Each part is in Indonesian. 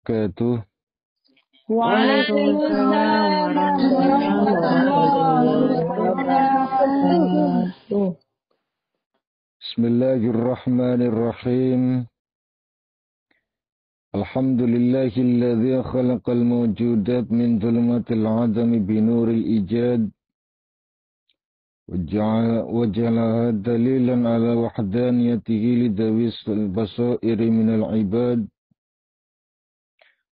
wabarakatuh. Waalaikumsalam warahmatullahi wabarakatuh. Bismillahirrahmanirrahim. Alhamdulillahilladzi khalaqal mawjudat min dhulumatil adami binuril ijad waja'alaha dalilan ala wahdaniyatihi lidawis basairi minal ibad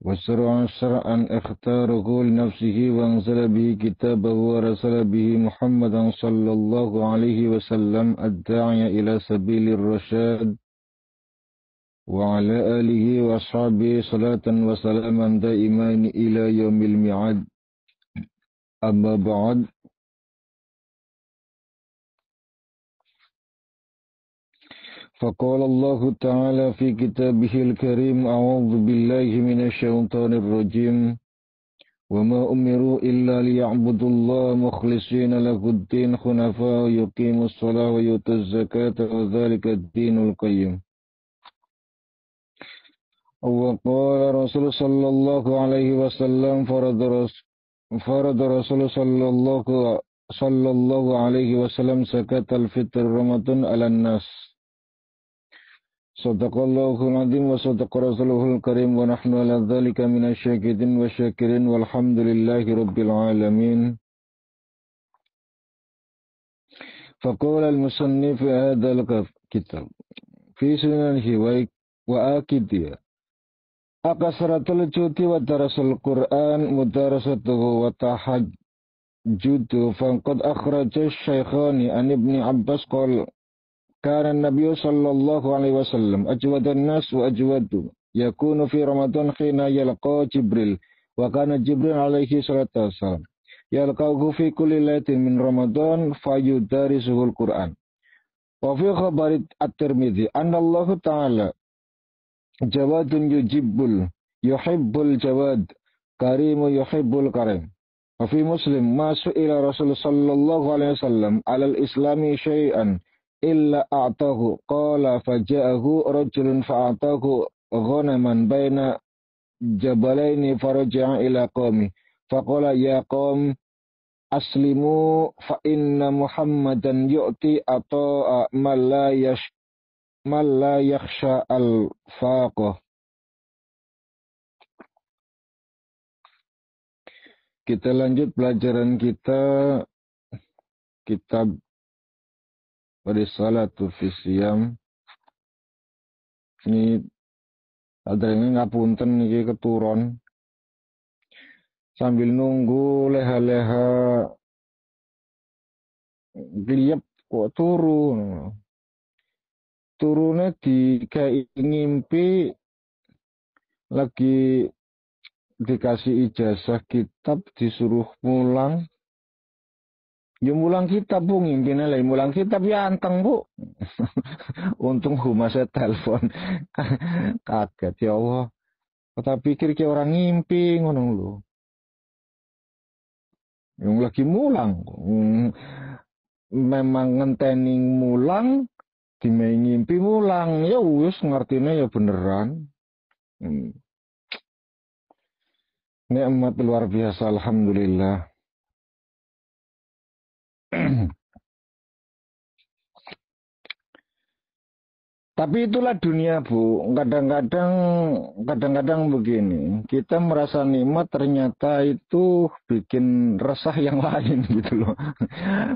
وشرع شرعا اختاره لنفسه وانزل به كتابه ورسل به محمدا صلى الله عليه وسلم الداعي إلى سبيل الرشاد وعلى آله وأصحابه صلاة وسلاما دائمين إلى يوم الميعاد أما بعد فقال الله تعالى في كتابه الكريم أعوذ بالله من الشيطان الرجيم وما أمروا إلا ليعبدوا الله مخلصين له الدين حنفاء يقيموا الصلاة ويؤتوا الزكاة وذلك الدين القيم وقال رسول صلى الله عليه وسلم فرض رسول صلى الله عليه وسلم زكاة الفطر رمضان على الناس Sadaqallahul azim wa sadaqa rasulul karim wa nahnu ala dzalika minasyahidin wa syakirin walhamdulillahi rabbil alamin. Faqala al-musannif fi hadzal kitab fi sunanihi wa akidiya akasratul judi wa darasul Qur'an mudarasatuhu wa tahajjudu faqad akhraja asy-syaikhani an Ibni Abbas qala كان النبي صلى الله عليه وسلم أجود الناس وأجود يكون في رمضان حين يلقى جبريل وكان جبريل عليه الصلاة والسلام يلقاه في كل ليلة من رمضان فيدارسه القرآن وفي خبر الترمذي أن الله تعالى جواد يحب الجواد كريم يحب الكريم وفي مسلم ما سئل رسول صلى الله عليه وسلم على الإسلام شيئا إلا أعطاه قال فجاءه رجل فأعطاه غنما بين جبلين فرجع إلى قومه فقال يا قوم أسلموا فإن محمدا يؤتي عطاء من لا يخشى الفاقة. Kita lanjut pelajaran kita kitab Risalatu Fisyam. Ini ada yang ngapunten niki keturun. Sambil nunggu leha-leha gliyep kok turu. Turune dikai ngimpi lagi dikasih ijazah kitab disuruh mulang. Ya mulang kitab bu, ngimpinnya lain mulang kitab ya anteng bu. Untung saya telepon. Kaget ya Allah. Kata pikir kayak orang ngimpi ngono lho. Yang lagi mulang. Memang ngenteni mulang, dimai ngimpi mulang. Ya wis ngertinya ya beneran. Nikmat luar biasa alhamdulillah. Tapi itulah dunia bu, kadang-kadang begini, kita merasa nikmat ternyata itu bikin resah yang lain gitu loh.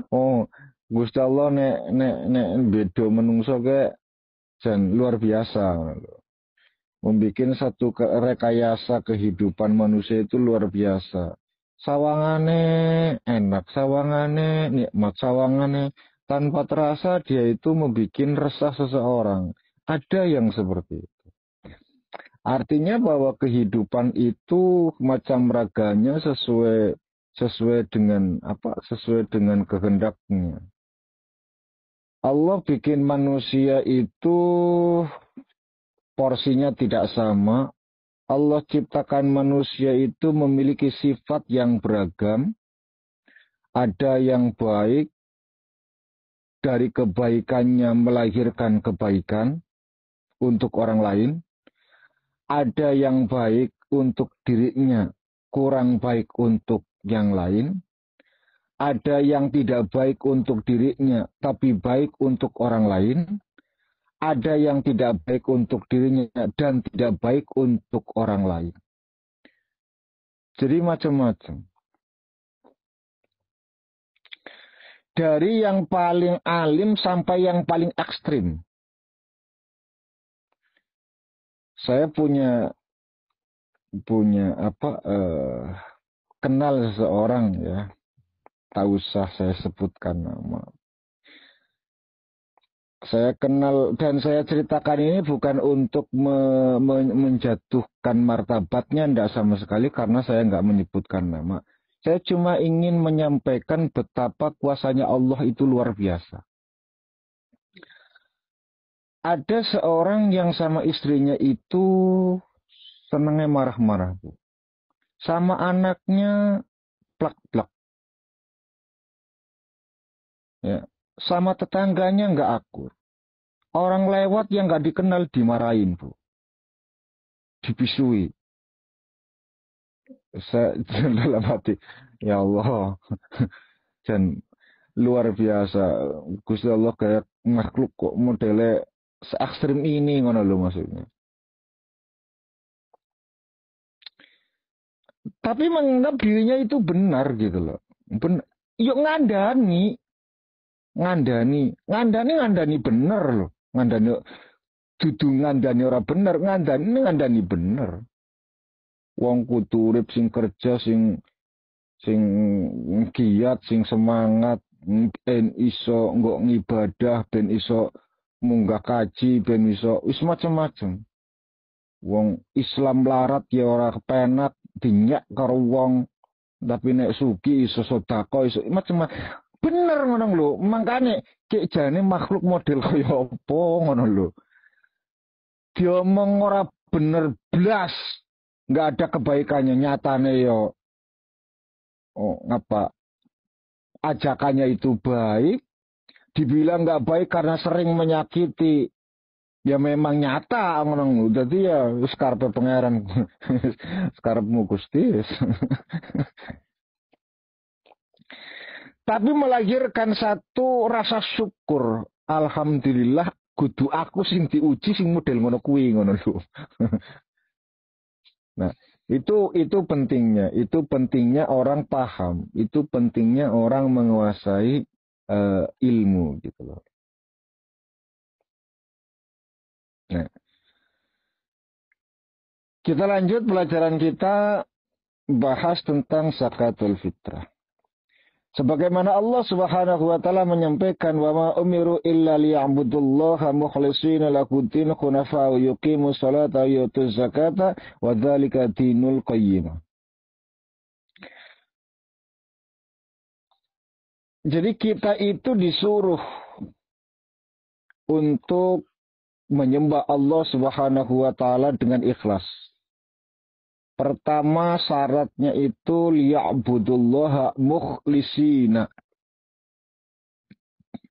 Oh, Gusti Allah nek bedo menungso ke jan luar biasa. Membikin satu rekayasa kehidupan manusia itu luar biasa. Sawangane enak, sawangane nikmat, sawangane tanpa terasa dia itu membuat resah seseorang. Ada yang seperti itu. Artinya bahwa kehidupan itu macam raganya sesuai dengan apa? Sesuai dengan kehendaknya. Allah bikin manusia itu porsinya tidak sama. Allah ciptakan manusia itu memiliki sifat yang beragam. Ada yang baik, dari kebaikannya melahirkan kebaikan untuk orang lain. Ada yang baik, untuk dirinya, kurang baik untuk yang lain. Ada yang tidak baik untuk dirinya, tapi baik untuk orang lain. Ada yang tidak baik untuk dirinya dan tidak baik untuk orang lain. Jadi macam-macam. Dari yang paling alim sampai yang paling ekstrim. Saya punya kenal seseorang ya. Tak usah saya sebutkan nama. Saya kenal dan saya ceritakan ini bukan untuk menjatuhkan martabatnya, tidak sama sekali karena saya nggak menyebutkan nama. Saya cuma ingin menyampaikan betapa kuasanya Allah itu luar biasa. Ada seorang yang sama istrinya itu senangnya marah-marah, Bu. Sama anaknya plak-plak. Ya. Sama tetangganya nggak akur. Orang lewat yang nggak dikenal dimarahin, Bu. Dipisui. Saya dalam hati, ya Allah. Dan luar biasa. Gusti Allah kayak makhluk kok modelnya se-ekstrim ini ngono lho maksudnya. Tapi menganggap dirinya itu benar gitu loh. Yuk ngandani bener loh. Ngandani dudu ngandani ora bener, ngandani bener. Wong kudu urip sing kerja sing giat, sing semangat, ben iso nggak ngibadah, ben iso munggah kaji, ben iso wis macam-macam. Wong Islam larat ya ora kepenak dinyak karo wong, tapi nek sugi iso sedekah iso macam-macam. Bener ngono lho, makane kek jane makhluk model kaya apa ngono lho. Diomong ora bener blas, nggak ada kebaikannya, nyatane yo ngapa ajakannya itu baik, dibilang nggak baik karena sering menyakiti. Ya memang nyata ngono. Dadi ya wis karepe pangeran. Karepmu Gusti. Tapi melahirkan satu rasa syukur. Alhamdulillah kudu aku sing diuji sing model ngono kuwi ngono lho. Nah, itu pentingnya. Itu pentingnya orang paham. Itu pentingnya orang menguasai ilmu gitu loh. Nah, kita lanjut pelajaran kita bahas tentang zakatul fitrah. Sebagaimana Allah Subhanahu wa taala menyampaikan wa ma umiru illa liya'budullaha mukhlishina lahuddin hunafa wa yuqimus salata wa yutuz zakata wa dzalika dinul qayyim. Jadi kita itu disuruh untuk menyembah Allah Subhanahu wa taala dengan ikhlas. Pertama syaratnya itu liya'budullaha mukhlisina.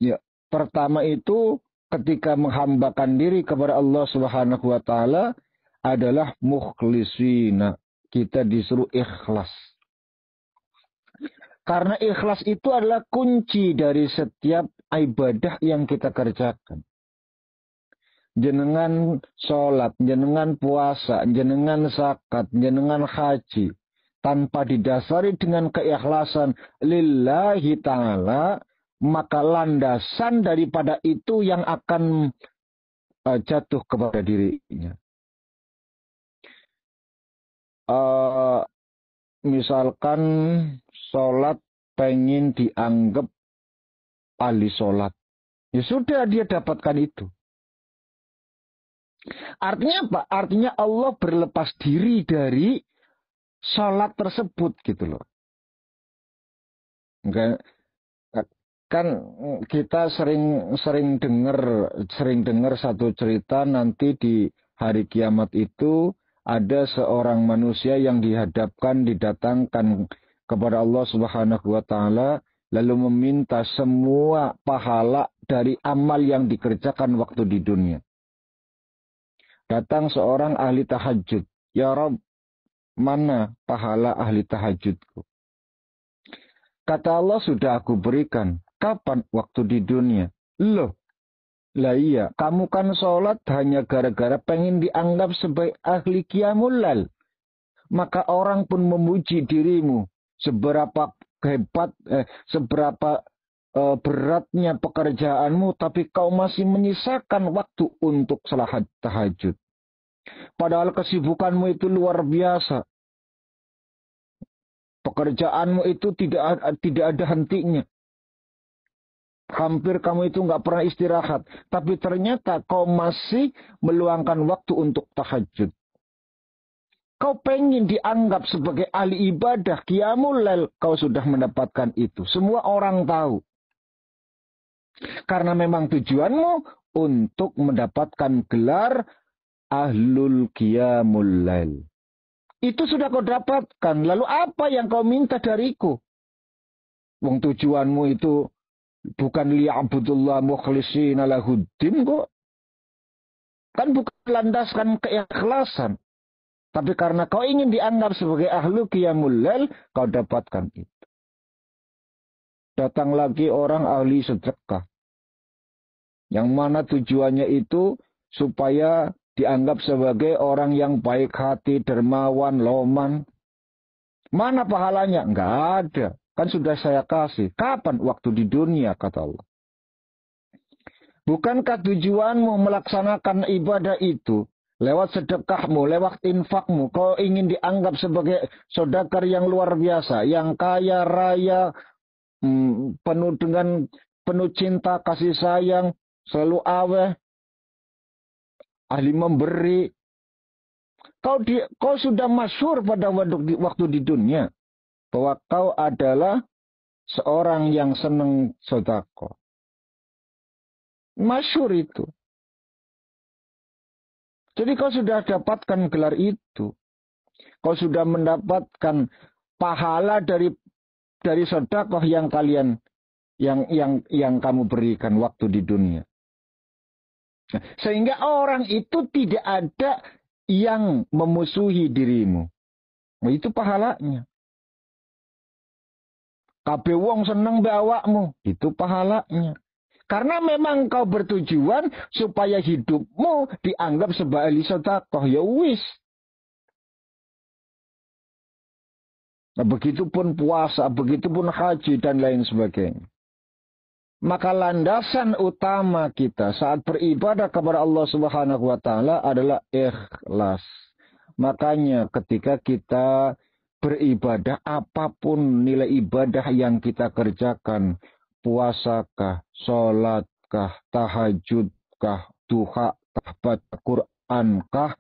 Ya, pertama itu ketika menghambakan diri kepada Allah Subhanahu wa taala adalah mukhlisina. Kita disuruh ikhlas. Karena ikhlas itu adalah kunci dari setiap ibadah yang kita kerjakan. Jenengan sholat, jenengan puasa, jenengan zakat, jenengan haji. Tanpa didasari dengan keikhlasan lillahi ta'ala, maka landasan daripada itu yang akan jatuh kepada dirinya. Misalkan sholat pengen dianggap ahli sholat. Ya sudah dia dapatkan itu. Artinya apa? Artinya Allah berlepas diri dari sholat tersebut gitu loh. Kan kita sering dengar satu cerita nanti di hari kiamat itu ada seorang manusia yang didatangkan kepada Allah Subhanahu wa taala lalu meminta semua pahala dari amal yang dikerjakan waktu di dunia. Datang seorang ahli tahajud, ya Rabb, mana pahala ahli tahajudku? Kata Allah, sudah aku berikan. Kapan? Waktu di dunia. Loh, lah iya, kamu kan sholat hanya gara-gara pengen dianggap sebagai ahli qiyamul lail. Maka orang pun memuji dirimu. Seberapa hebat, seberapa beratnya pekerjaanmu, tapi kau masih menyisakan waktu untuk salat tahajud. Padahal kesibukanmu itu luar biasa. Pekerjaanmu itu tidak ada hentinya. Hampir kamu itu nggak pernah istirahat. Tapi ternyata kau masih meluangkan waktu untuk tahajud. Kau pengen dianggap sebagai ahli ibadah, qiyamul lail, kau sudah mendapatkan itu. Semua orang tahu. Karena memang tujuanmu untuk mendapatkan gelar ahlul qiyamul lail. Itu sudah kau dapatkan. Lalu apa yang kau minta dariku? Wong tujuanmu itu bukan liya'budullah mukhlishina lahuddin kok. Kan bukan landaskan keikhlasan. Tapi karena kau ingin dianggap sebagai ahlu qiyamul lail, kau dapatkan itu. Datang lagi orang ahli sedekah. Yang mana tujuannya itu supaya dianggap sebagai orang yang baik hati, dermawan, loman. Mana pahalanya? Enggak ada. Kan sudah saya kasih. Kapan? Waktu di dunia, kata Allah. Bukankah tujuanmu melaksanakan ibadah itu lewat sedekahmu, lewat infakmu, kau ingin dianggap sebagai saudagar yang luar biasa, yang kaya raya, penuh cinta, kasih sayang, selalu aweh, ahli memberi. Kau sudah masyhur pada waktu di dunia bahwa kau adalah seorang yang senang sedekah. Masyhur itu. Jadi kau sudah dapatkan gelar itu. Kau sudah mendapatkan pahala dari sedekah yang kamu berikan waktu di dunia. Sehingga orang itu tidak ada yang memusuhi dirimu. Itu pahalanya. Kabeh wong seneng be awakmu, itu pahalanya. Karena memang kau bertujuan supaya hidupmu dianggap sebagai sedekah, ya wis. Nah, begitupun puasa, begitupun haji dan lain sebagainya. Maka landasan utama kita saat beribadah kepada Allah Subhanahu wa taala adalah ikhlas. Makanya ketika kita beribadah, apapun nilai ibadah yang kita kerjakan, puasakah, sholatkah, tahajudkah, duha, baca Qurankah,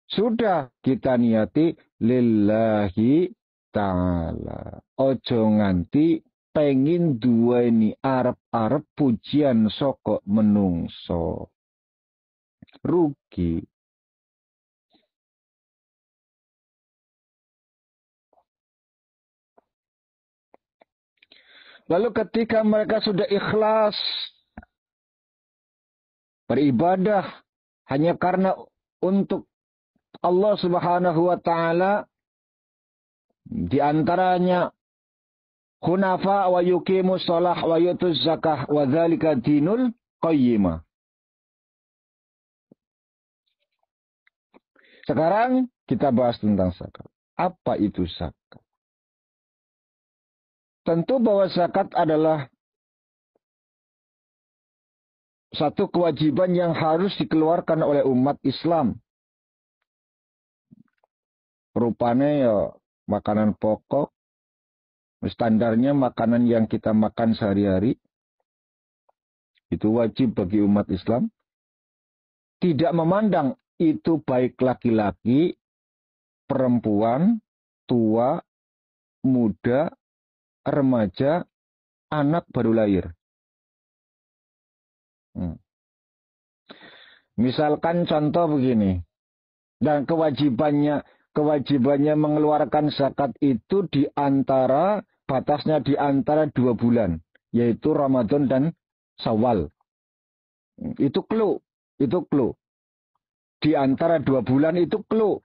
sudah kita niati lillahi ta'ala. Ojo nganti pengin duweni arep-arep pujian saka menungso. Rugi. Lalu ketika mereka sudah ikhlas beribadah hanya karena untuk Allah Subhanahu wa taala, di antaranya hunafa wa yuqimus shalah wa yutuz zakah wa dzalika dinul qayyimah. Sekarang kita bahas tentang zakat. Apa itu zakat? Tentu bahwa zakat adalah satu kewajiban yang harus dikeluarkan oleh umat Islam. Rupanya ya makanan pokok, standarnya makanan yang kita makan sehari-hari, itu wajib bagi umat Islam. Tidak memandang itu baik laki-laki, perempuan, tua, muda, remaja, anak baru lahir. Misalkan contoh begini, dan kewajibannya mengeluarkan zakat itu batasnya di antara 2 bulan, yaitu Ramadan dan Syawal. Itu clue. Di antara 2 bulan itu clue.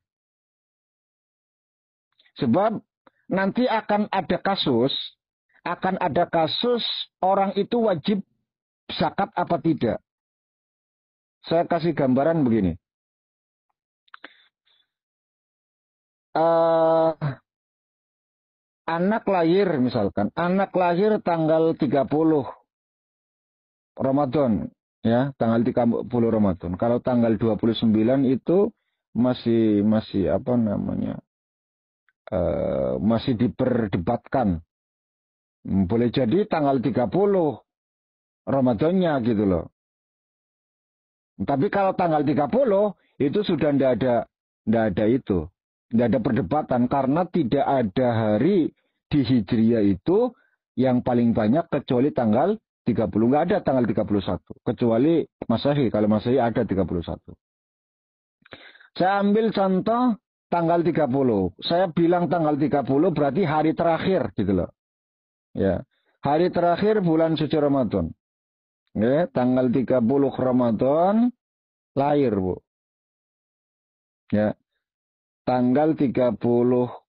Sebab nanti akan ada kasus orang itu wajib zakat apa tidak. Saya kasih gambaran begini. Anak lahir misalkan, anak lahir tanggal 30 Ramadan, ya, tanggal 30 Ramadan. Kalau tanggal 29 itu masih apa namanya? Masih diperdebatkan. Boleh jadi tanggal 30 Ramadannya gitu loh. Tapi kalau tanggal 30 itu sudah ndak ada itu. Ndak ada perdebatan karena tidak ada hari di Hijriah itu yang paling banyak kecuali tanggal 30. Nggak ada tanggal 31. Kecuali Masehi. Kalau Masehi ada 31. Saya ambil contoh tanggal 30. Saya bilang tanggal 30 berarti hari terakhir gitu loh. Ya. Hari terakhir bulan suci Ramadan. Ya, tanggal 30 Ramadan lahir, Bu. Ya. Tanggal 30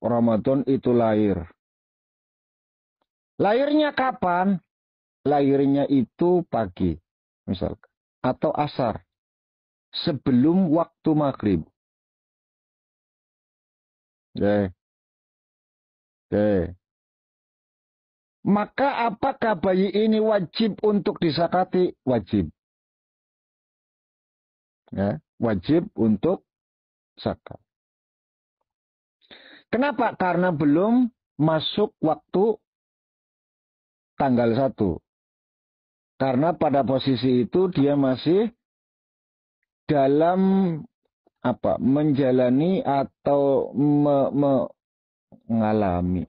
Ramadan itu lahir. Lahirnya kapan? Lahirnya itu pagi, misalkan. Atau asar. Sebelum waktu maghrib. Oke. Oke. Maka apakah bayi ini wajib untuk disakati? Wajib. Ya, wajib untuk zakat. Kenapa? Karena belum masuk waktu tanggal 1. Karena pada posisi itu dia masih dalam apa? Menjalani atau mengalami,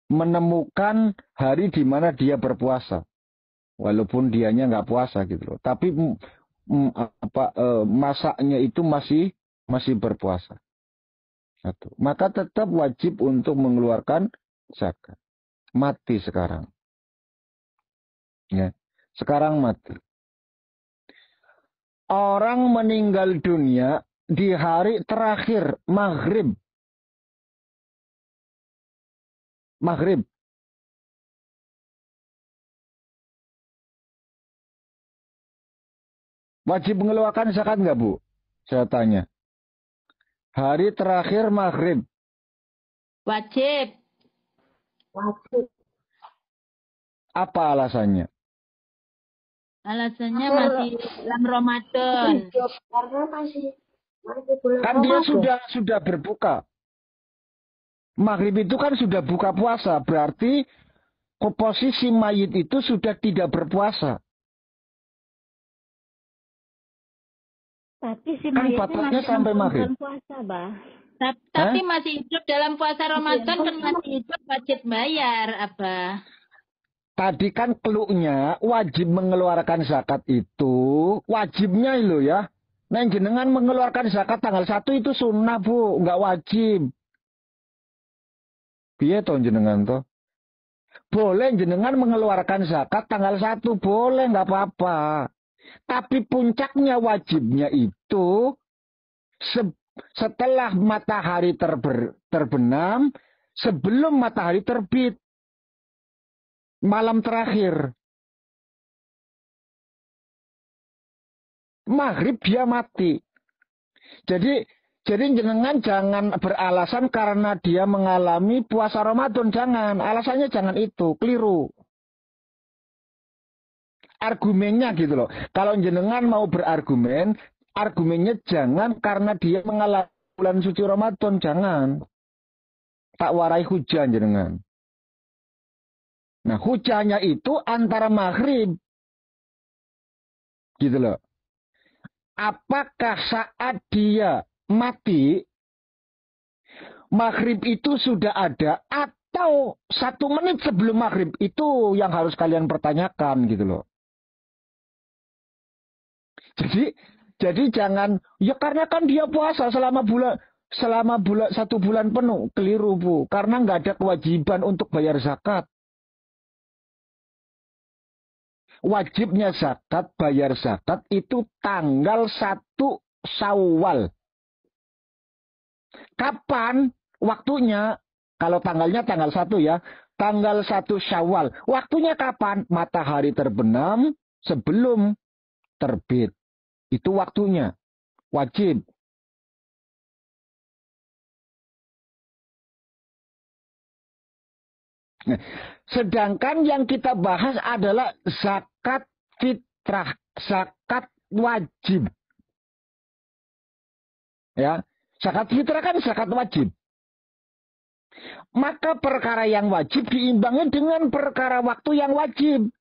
menemukan hari di mana dia berpuasa. Walaupun dianya nggak puasa gitu loh. Tapi masaknya itu masih berpuasa. Satu. Maka tetap wajib untuk mengeluarkan zakat. Mati sekarang. Ya. Sekarang mati. Orang meninggal dunia di hari terakhir maghrib. Maghrib. Wajib mengeluarkan zakat nggak, Bu? Saya tanya. Hari terakhir maghrib. Wajib. Wajib. Apa alasannya? Alasannya masih dalam Ramadan. Karena masih bulan Kan dia Ramadan. sudah berbuka. Maghrib itu kan sudah buka puasa. Berarti posisi mayit itu sudah tidak berpuasa. Tapi si Kan mayatnya batasnya masih sampai maghrib. puasa, Bah. Tapi masih hidup dalam puasa Ramadan kan masih hidup wajib bayar, Abah. Tadi kan keluknya wajib mengeluarkan zakat itu. Wajibnya itu ya. Nah jenengan mengeluarkan zakat tanggal 1 itu sunnah, Bu. Nggak wajib. Piye toh jenengan toh? Boleh jenengan mengeluarkan zakat tanggal 1. Boleh, nggak apa-apa. Tapi puncaknya wajibnya itu setelah matahari terbenam, sebelum matahari terbit. Malam terakhir. Maghrib dia mati. Jadi jenengan jangan beralasan karena dia mengalami puasa Ramadan. Jangan. Alasannya jangan itu. Keliru. Argumennya gitu loh. Kalau jenengan mau berargumen, argumennya jangan karena dia mengalami bulan suci Ramadan. Jangan. Tak warai hujan jenengan. Nah hujannya itu antara maghrib. Gitu loh. Apakah saat dia mati, maghrib itu sudah ada atau 1 menit sebelum maghrib? Itu yang harus kalian pertanyakan gitu loh. Jadi jangan, ya karena kan dia puasa selama 1 bulan penuh. Keliru, Bu. Karena nggak ada kewajiban untuk bayar zakat. Wajibnya zakat, bayar zakat itu tanggal 1 Syawal. Kapan waktunya? Kalau tanggalnya tanggal 1 ya. Tanggal 1 Syawal. Waktunya kapan? Matahari terbenam sebelum terbit. Itu waktunya. Wajib. Nah, sedangkan yang kita bahas adalah zakat fitrah. Zakat wajib. Ya, zakat fitrah kan zakat wajib. Maka perkara yang wajib diimbangi dengan perkara waktu yang wajib.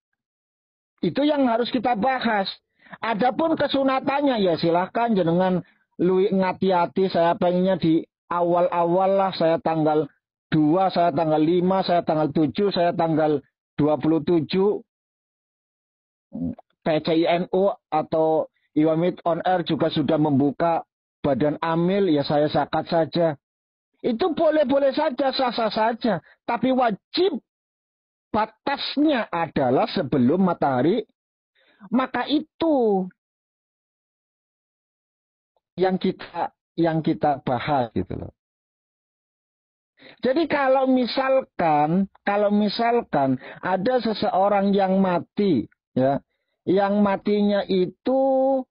Itu yang harus kita bahas. Adapun kesunatannya ya silahkan jenengan lui ngati-hati, saya pengennya di awal-awal lah, saya tanggal 2, saya tanggal 5, saya tanggal 7, saya tanggal 27. PCINU atau Iwamit on Air juga sudah membuka badan amil, ya saya zakat saja. Itu boleh-boleh saja, sah-sah saja. Tapi wajib batasnya adalah sebelum matahari. Maka itu yang kita bahas gitu loh. Jadi kalau misalkan ada seseorang yang mati, ya, yang matinya itu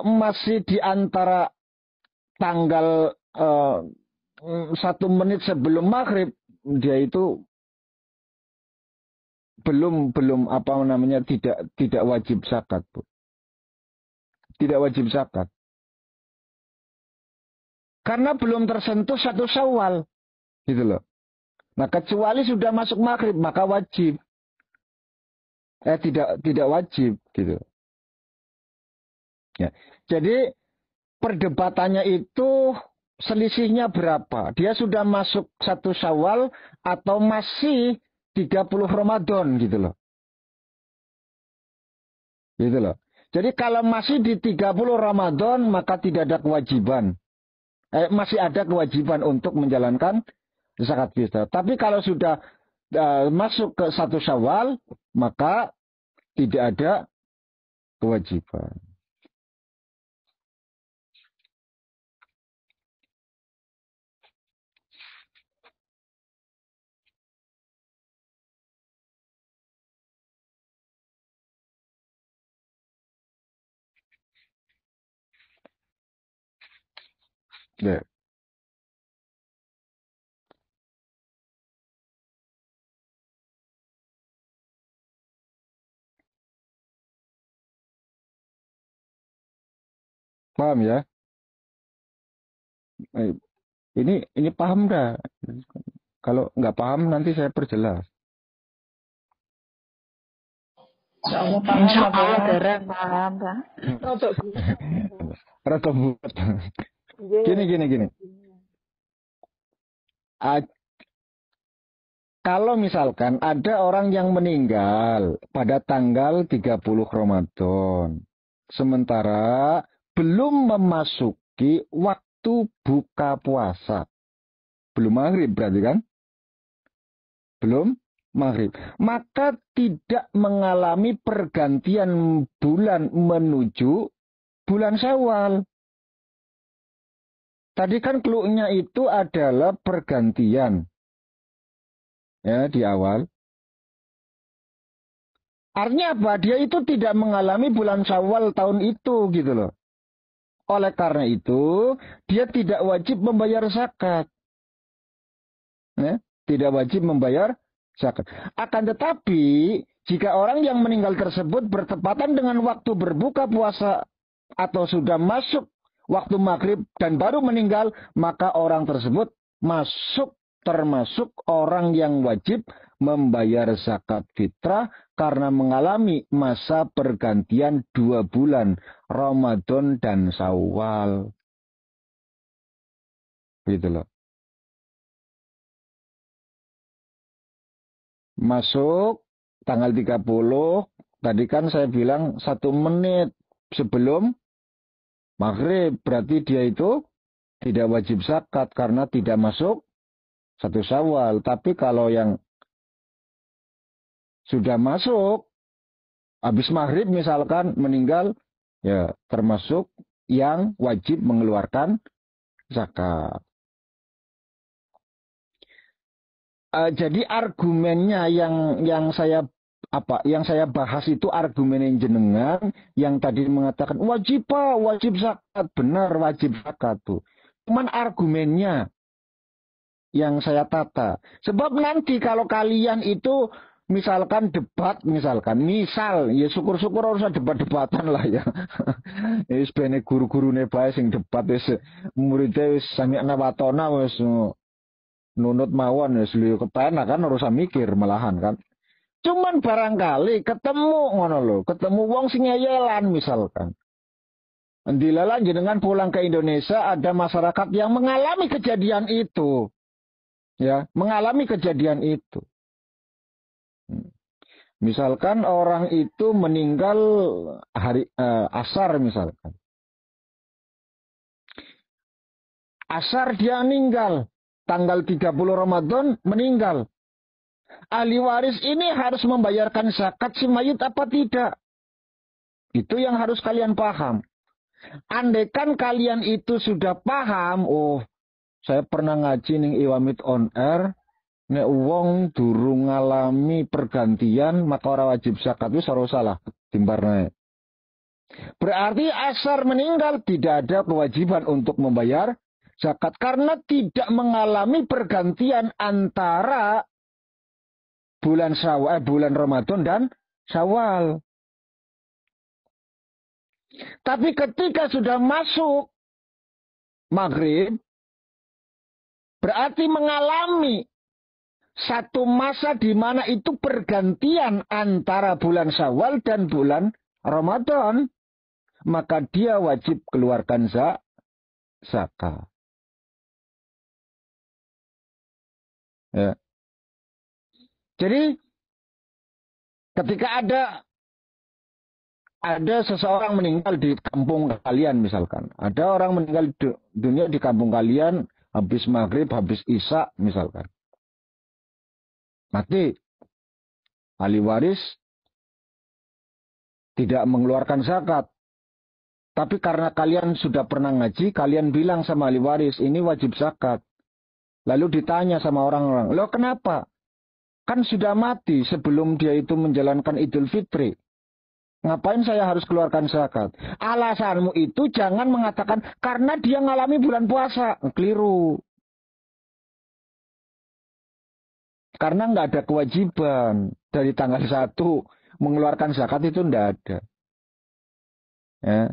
masih di antara tanggal 1 menit sebelum maghrib, dia itu belum apa namanya tidak wajib zakat, Bu. Tidak wajib zakat. Karena belum tersentuh 1 Syawal. Gitu loh. Nah, kecuali sudah masuk maghrib maka wajib. Tidak wajib gitu. Ya. Jadi perdebatannya itu selisihnya berapa? Dia sudah masuk 1 Syawal atau masih 30 Ramadan gitu loh. Gitu loh. Jadi kalau masih di 30 Ramadan maka tidak ada kewajiban. Masih ada kewajiban untuk menjalankan zakat fitrah. Tapi kalau sudah masuk ke 1 Syawal maka tidak ada kewajiban. Ya. Paham ya? Ini paham dah. Kalau nggak paham nanti saya perjelas. Insya Allah dereng paham, Pak. Rata buat. Gini. Kalau misalkan ada orang yang meninggal pada tanggal 30 Ramadan, sementara belum memasuki waktu buka puasa. Belum maghrib berarti kan? Belum maghrib. Maka tidak mengalami pergantian bulan menuju bulan Syawal. Tadi kan clue-nya itu adalah pergantian. Ya, di awal. Artinya apa? Dia itu tidak mengalami bulan Syawal tahun itu gitu loh. Oleh karena itu, dia tidak wajib membayar zakat. Ya, tidak wajib membayar zakat. Akan tetapi, jika orang yang meninggal tersebut bertepatan dengan waktu berbuka puasa atau sudah masuk waktu maghrib dan baru meninggal, maka orang tersebut termasuk orang yang wajib membayar zakat fitrah karena mengalami masa pergantian 2 bulan, Ramadan dan Syawal. Gitu loh. Masuk tanggal 30, tadi kan saya bilang 1 menit sebelum maghrib, berarti dia itu tidak wajib zakat karena tidak masuk 1 Syawal. Tapi kalau yang sudah masuk, habis maghrib misalkan meninggal, ya termasuk yang wajib mengeluarkan zakat. Jadi argumennya yang saya bahas itu argumen jenengan yang tadi mengatakan wajib Pak, wajib zakat, benar wajib zakat tuh. Cuman argumennya yang saya tata. Sebab nanti kalau kalian itu misalkan debat, misal, ya syukur-syukur harus debat-debatan lah ya. Wis bene guru-gurune bae sing debat wis muridé wis sami'na watona wis nunut mawon wis liyo kepenak kan ora usah mikir malahan kan. Cuman barangkali ketemu ngono lho, ketemu wong sing ngeyelan misalkan. Ndilalah jenengan pulang ke Indonesia ada masyarakat yang mengalami kejadian itu. Ya, mengalami kejadian itu. Misalkan orang itu meninggal hari asar misalkan. Asar dia meninggal, tanggal 30 Ramadan meninggal. Ahli waris ini harus membayarkan zakat si mayit apa tidak? Itu yang harus kalian paham. Andaikan kalian itu sudah paham, saya pernah ngaji ning Iwamit on air, nek wong durung ngalami pergantian maka ora wajib zakat wis ora salah timbarne. Berarti asar meninggal tidak ada kewajiban untuk membayar zakat karena tidak mengalami pergantian antara bulan bulan Ramadan dan Syawal. Tapi ketika sudah masuk maghrib, berarti mengalami satu masa di mana itu pergantian antara bulan Syawal dan bulan Ramadan, maka dia wajib keluarkan zakat. Ya. Jadi ketika ada seseorang meninggal di kampung kalian misalkan, ada orang meninggal dunia di kampung kalian habis maghrib, habis isya misalkan, mati, ahli waris tidak mengeluarkan zakat. Tapi karena kalian sudah pernah ngaji, kalian bilang sama ahli waris ini wajib zakat. Lalu ditanya sama orang-orang, loh kenapa? Kan sudah mati sebelum dia itu menjalankan Idul Fitri. Ngapain saya harus keluarkan zakat? Alasanmu itu jangan mengatakan karena dia ngalami bulan puasa. Keliru. Karena nggak ada kewajiban dari tanggal 1 mengeluarkan zakat itu nggak ada. Ya.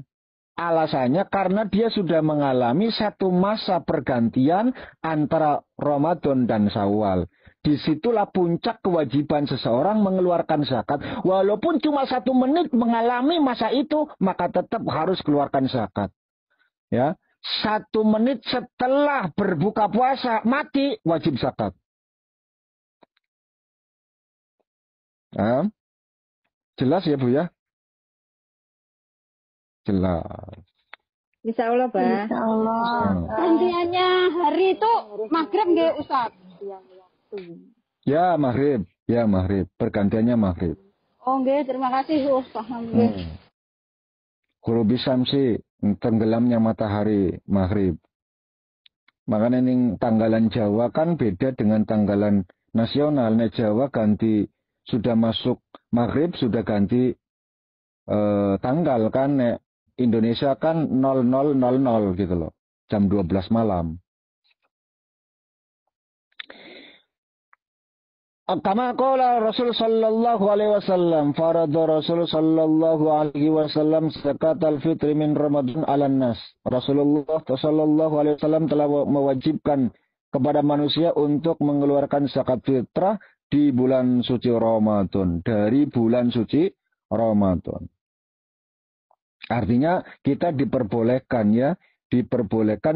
Alasannya karena dia sudah mengalami satu masa pergantian antara Ramadan dan Syawal. Disitulah puncak kewajiban seseorang mengeluarkan zakat. Walaupun cuma 1 menit mengalami masa itu, maka tetap harus keluarkan zakat. Ya, 1 menit setelah berbuka puasa mati wajib zakat. Ya. Jelas ya Bu ya? Jelas. Insya Allah, Pak. Insya Allah. Gantiannya hari itu maghrib nggih, Ustaz? Ya maghrib. Pergantiannya maghrib. Oh nggih, terima kasih Ustaz. Nggih. Ghurubi syamsi, tenggelamnya matahari maghrib. Makanya ning tanggalan Jawa kan beda dengan tanggalan nasional. Nek Jawa ganti sudah masuk maghrib sudah ganti tanggal kan. Nek Indonesia kan 00.00 gitu loh. Jam 12 malam. Kama qala Rasul sallallahu alaihi wasallam, farada Rasul sallallahu alaihi wasallam zakat al-fitri min Ramadan 'alan nas. Rasulullah sallallahu alaihi wasallam telah mewajibkan kepada manusia untuk mengeluarkan zakat fitrah di bulan suci Ramadan, dari bulan suci Ramadan. Artinya kita diperbolehkan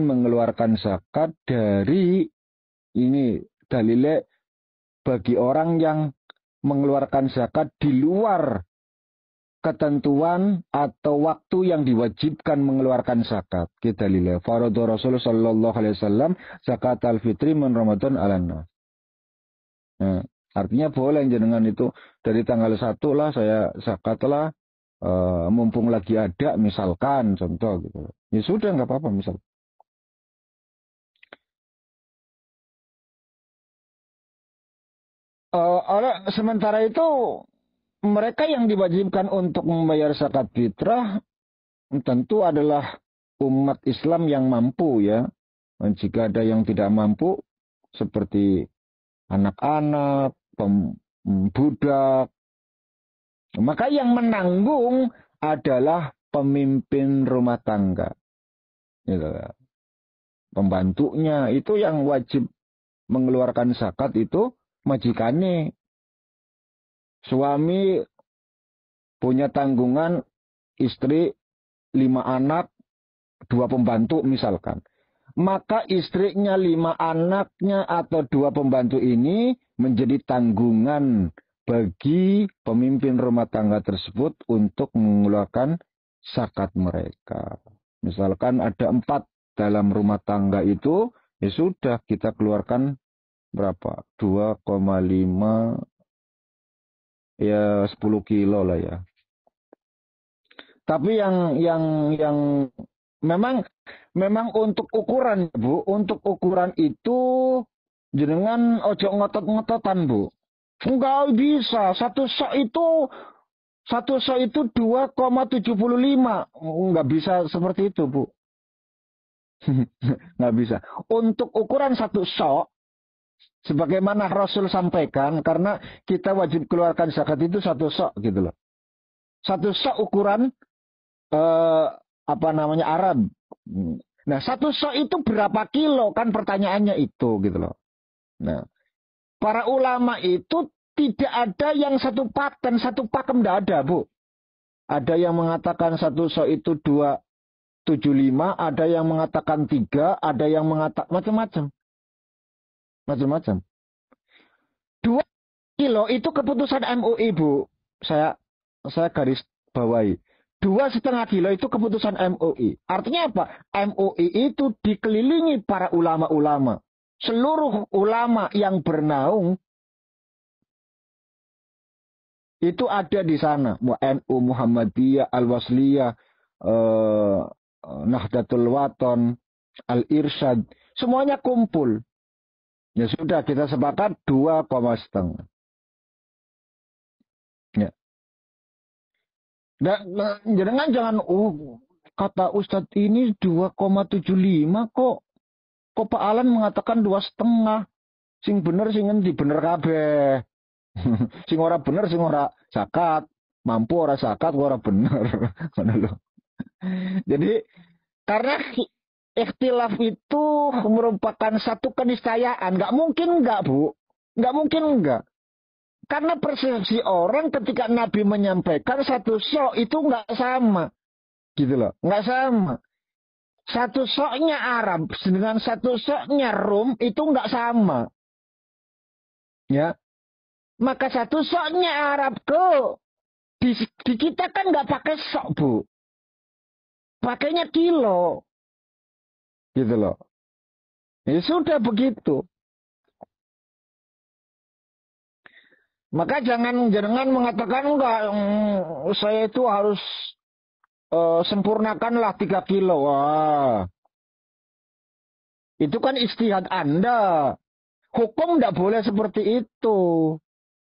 mengeluarkan zakat dari ini dalilnya bagi orang yang mengeluarkan zakat di luar ketentuan atau waktu yang diwajibkan mengeluarkan zakat. Kita lihat faradu Rasul sallallahu alaihi wasallam zakat al-fitri min Ramadan 'alan nas. Nah, artinya boleh jenengan itu dari tanggal 1 lah saya zakat lah mumpung lagi ada misalkan contoh gitu. Ya sudah nggak apa-apa misal. Sementara itu mereka yang diwajibkan untuk membayar zakat fitrah tentu adalah umat Islam yang mampu ya. Dan jika ada yang tidak mampu seperti anak-anak, budak, maka yang menanggung adalah pemimpin rumah tangga. Gitu. Pembantunya itu yang wajib mengeluarkan zakat itu majikannya. Suami punya tanggungan istri 5 anak, 2 pembantu misalkan. Maka istrinya 5 anaknya atau 2 pembantu ini menjadi tanggungan bagi pemimpin rumah tangga tersebut untuk mengeluarkan zakat mereka. Misalkan ada 4 dalam rumah tangga itu, ya sudah kita keluarkan berapa? 2,5 ya 10 kilo lah ya. Tapi yang memang untuk ukuran Bu, untuk ukuran itu jenengan ojo ngotot-ngototan Bu. Enggak bisa, satu sok itu 2,75. Enggak bisa seperti itu Bu. Enggak bisa. Untuk ukuran satu sok, sebagaimana Rasul sampaikan, karena kita wajib keluarkan zakat itu satu sok gitu loh. Satu sok ukuran Arab. Nah, satu sok itu berapa kilo kan pertanyaannya itu gitu loh. Nah, para ulama itu tidak ada yang satu paten, satu pakem tidak ada, Bu. Ada yang mengatakan satu sok itu 2,75, ada yang mengatakan 3, ada yang mengatakan macam-macam. Macam-macam. 2 kilo itu keputusan MUI, Bu. Saya garis bawahi. 2,5 kilo itu keputusan MUI. Artinya apa? MUI itu dikelilingi para ulama-ulama. Seluruh ulama yang bernaung itu ada di sana. NU, Muhammadiyah, Al-Wasliyah, Nahdlatul Wathon, Al-Irsyad. Semuanya kumpul. Ya sudah, kita sepakat 2,5. Ya. Jangan kata Ustadz ini 2,75 kok. Kok Pak Alan mengatakan 2,5. Sing bener sing endi bener kabeh. Sing ora bener sing ora zakat. Mampu ora zakat ora bener. Jadi karena ikhtilaf itu merupakan satu keniscayaan. Nggak mungkin enggak, Bu. Nggak mungkin enggak. Karena persepsi orang ketika Nabi menyampaikan satu sok itu nggak sama. Gitu loh. Nggak sama. Satu soknya Arab dengan satu soknya Rum itu nggak sama. Ya. Maka satu soknya Arab di kita kan nggak pakai sok, Bu. Pakainya kilo. Gitu loh. Ya sudah begitu. Maka jangan mengatakan enggak, saya itu harus sempurnakanlah 3 kilo. Wah. Itu kan ijtihad Anda. Hukum enggak boleh seperti itu.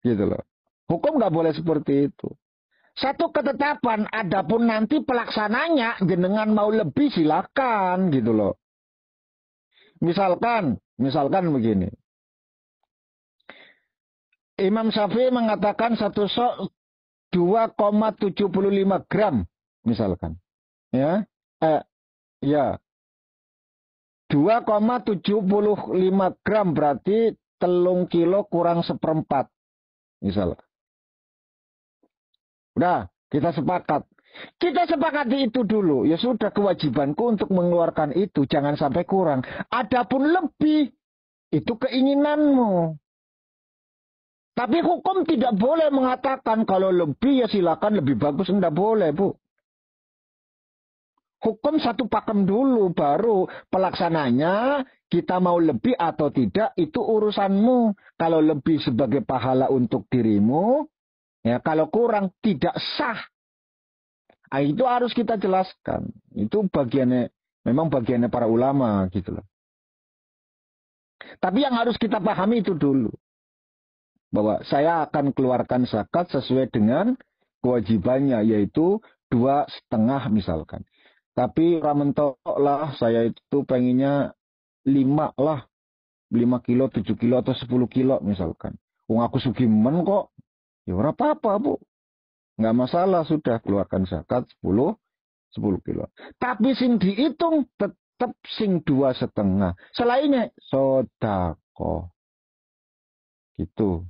Gitu loh. Hukum enggak boleh seperti itu. Satu ketetapan, adapun nanti pelaksananya jenengan mau lebih silakan gitu loh. Misalkan begini. Imam Syafi'i mengatakan satu sok 2,75 gram misalkan. Ya. 2,75 gram berarti 3 kilo kurang 1/4 misalnya. Udah, kita sepakat. Kita sepakati itu dulu. Ya sudah, kewajibanku untuk mengeluarkan itu jangan sampai kurang. Adapun lebih itu keinginanmu. Tapi hukum tidak boleh mengatakan kalau lebih ya silakan lebih bagus. Tidak boleh, Bu. Hukum satu pakem dulu, baru pelaksananya kita mau lebih atau tidak itu urusanmu. Kalau lebih sebagai pahala untuk dirimu, ya kalau kurang tidak sah. Nah, itu harus kita jelaskan. Itu memang bagiannya para ulama gitu loh. Tapi yang harus kita pahami itu dulu. bahwa saya akan keluarkan zakat sesuai dengan kewajibannya, yaitu 2,5 misalkan. Tapi orang mentok lah, saya itu pengennya 5 lah. 5 kilo, 7 kilo, atau 10 kilo misalkan. Wong aku sugimen kok. Ya ora apa-apa, Bu. Nggak masalah, sudah keluarkan zakat 10 kilo. Tapi sing dihitung tetap sing 2,5. Selainnya sodako. Gitu.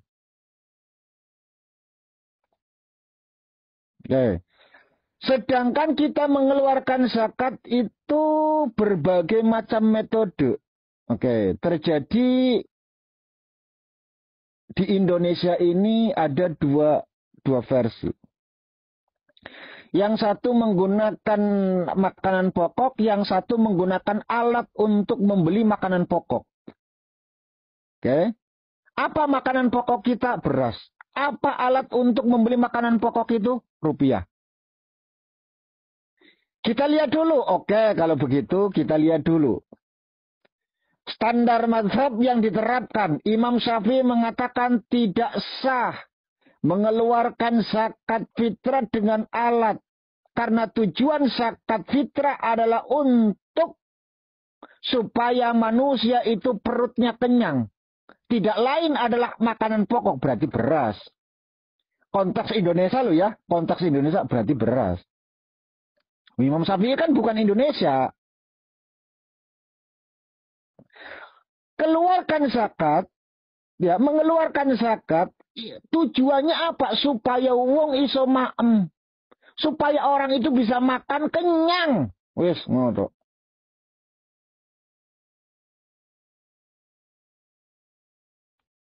Oke. Sedangkan kita mengeluarkan zakat itu berbagai macam metode. Oke, terjadi di Indonesia ini ada dua versi. Yang satu menggunakan makanan pokok, yang satu menggunakan alat untuk membeli makanan pokok. Oke. Apa makanan pokok kita? Beras. Apa alat untuk membeli makanan pokok itu? Rupiah. Kita lihat dulu. Oke, kalau begitu kita lihat dulu. Standar mazhab yang diterapkan. Imam Syafi'i mengatakan tidak sah mengeluarkan zakat fitrah dengan alat. Karena tujuan zakat fitrah adalah untuk supaya manusia itu perutnya kenyang. Tidak lain adalah makanan pokok, berarti beras. Konteks Indonesia loh ya. Konteks Indonesia berarti beras. Imam Syafi'i kan bukan Indonesia. Keluarkan zakat, ya mengeluarkan zakat, tujuannya apa? Supaya wong iso maem. Supaya orang itu bisa makan kenyang. Wis ngono.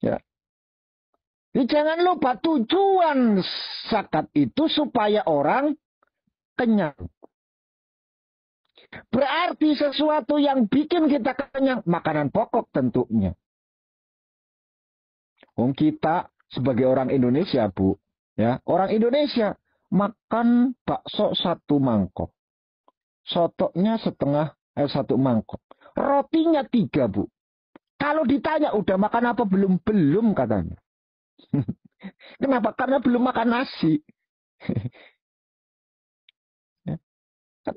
Ya. Jadi jangan lupa tujuan zakat itu supaya orang kenyang. Berarti sesuatu yang bikin kita kenyang, makanan pokok tentunya. Wong kita sebagai orang Indonesia, Bu, ya, orang Indonesia makan bakso 1 mangkok. Sotoknya 1 mangkok. Rotinya 3, Bu. Kalau ditanya udah makan apa belum? Belum katanya. Kenapa? Karena belum makan nasi.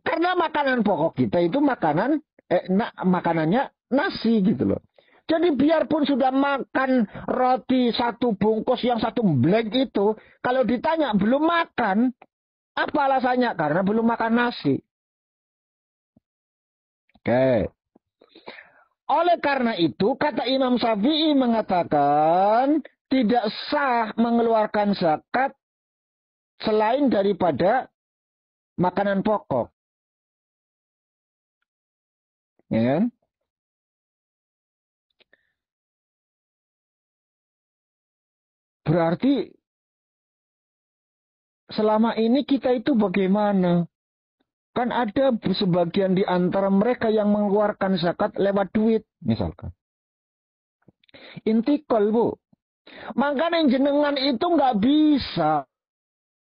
Karena makanan pokok kita itu makanannya nasi gitu loh. Jadi biarpun sudah makan roti 1 bungkus yang 1 blek itu, kalau ditanya belum makan, apa alasannya? Karena belum makan nasi. Oke. Oleh karena itu, kata Imam Syafi'i mengatakan tidak sah mengeluarkan zakat selain daripada makanan pokok. Ya kan? Berarti selama ini kita itu bagaimana? Kan ada sebagian di antara mereka yang mengeluarkan zakat lewat duit, misalkan. Intikal, Bu. Makanya jenengan itu nggak bisa